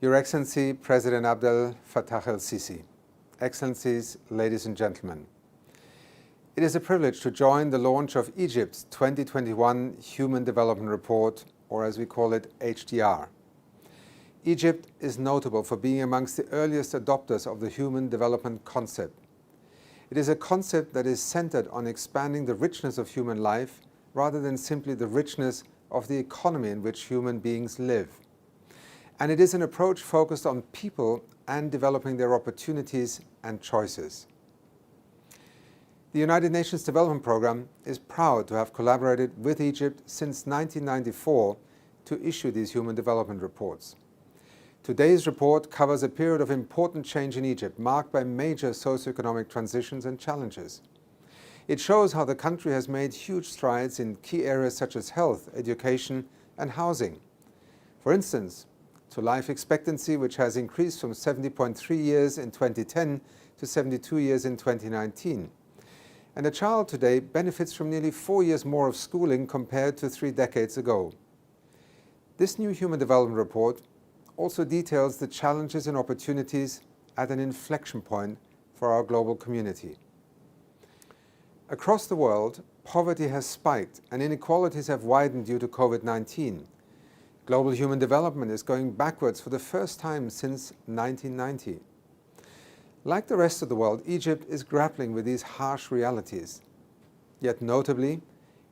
Your Excellency, President Abdel Fattah el-Sisi, Excellencies, ladies and gentlemen, it is a privilege to join the launch of Egypt's 2021 Human Development Report, or as we call it, HDR. Egypt is notable for being amongst the earliest adopters of the human development concept. It is a concept that is centered on expanding the richness of human life rather than simply the richness of the economy in which human beings live. And it is an approach focused on people and developing their opportunities and choices. The United Nations Development Programme is proud to have collaborated with Egypt since 1994 to issue these human development reports. Today's report covers a period of important change in Egypt, marked by major socio-economic transitions and challenges. It shows how the country has made huge strides in key areas such as health, education, and housing. For instance, to life expectancy, which has increased from 70.3 years in 2010 to 72 years in 2019. And a child today benefits from nearly 4 years more of schooling compared to 3 decades ago. This new Human Development Report also details the challenges and opportunities at an inflection point for our global community. Across the world, poverty has spiked and inequalities have widened due to COVID-19. Global human development is going backwards for the first time since 1990. Like the rest of the world, Egypt is grappling with these harsh realities. Yet notably,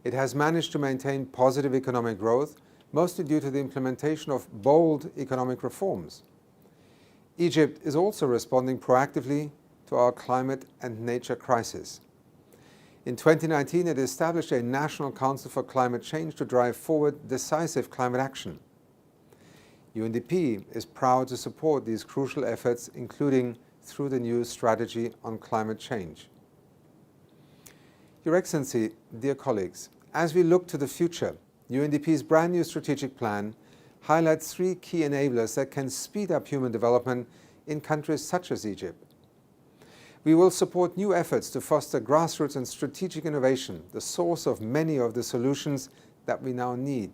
it has managed to maintain positive economic growth, mostly due to the implementation of bold economic reforms. Egypt is also responding proactively to our climate and nature crisis. In 2019, it established a National Council for Climate Change to drive forward decisive climate action. UNDP is proud to support these crucial efforts, including through the new strategy on climate change. Your Excellency, dear colleagues, as we look to the future, UNDP's brand new strategic plan highlights 3 key enablers that can speed up human development in countries such as Egypt. We will support new efforts to foster grassroots and strategic innovation, the source of many of the solutions that we now need.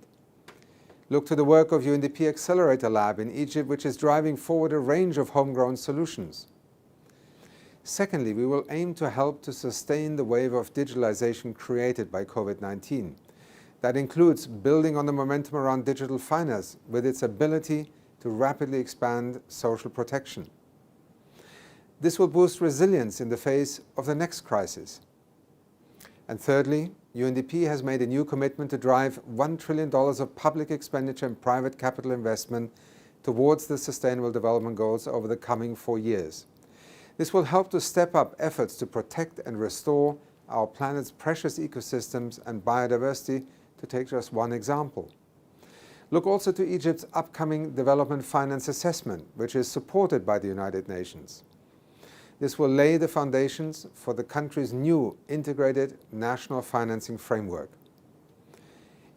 Look to the work of UNDP Accelerator Lab in Egypt, which is driving forward a range of homegrown solutions. Secondly, we will aim to help to sustain the wave of digitalization created by COVID-19. That includes building on the momentum around digital finance with its ability to rapidly expand social protection. This will boost resilience in the face of the next crisis. And thirdly, UNDP has made a new commitment to drive $1 trillion of public expenditure and private capital investment towards the Sustainable Development Goals over the coming 4 years. This will help to step up efforts to protect and restore our planet's precious ecosystems and biodiversity, to take just one example. Look also to Egypt's upcoming Development Finance Assessment, which is supported by the United Nations. This will lay the foundations for the country's new integrated national financing framework.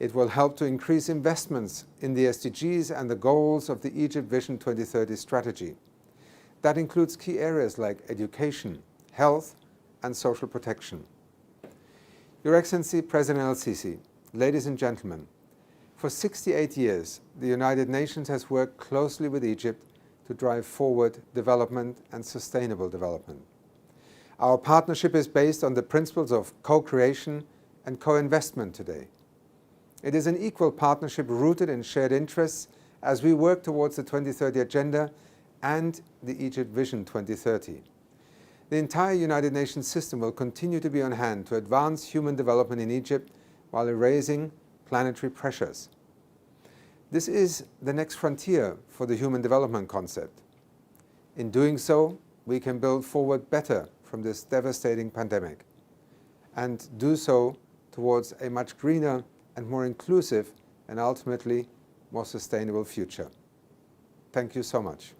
It will help to increase investments in the SDGs and the goals of the Egypt Vision 2030 strategy. That includes key areas like education, health, and social protection. Your Excellency, President el-Sisi, ladies and gentlemen, for 68 years, the United Nations has worked closely with Egypt to drive forward development and sustainable development. Our partnership is based on the principles of co-creation and co-investment today. It is an equal partnership rooted in shared interests as we work towards the 2030 Agenda and the Egypt Vision 2030. The entire United Nations system will continue to be on hand to advance human development in Egypt while erasing planetary pressures. This is the next frontier for the human development concept. In doing so, we can build forward better from this devastating pandemic and do so towards a much greener and more inclusive and ultimately more sustainable future. Thank you so much.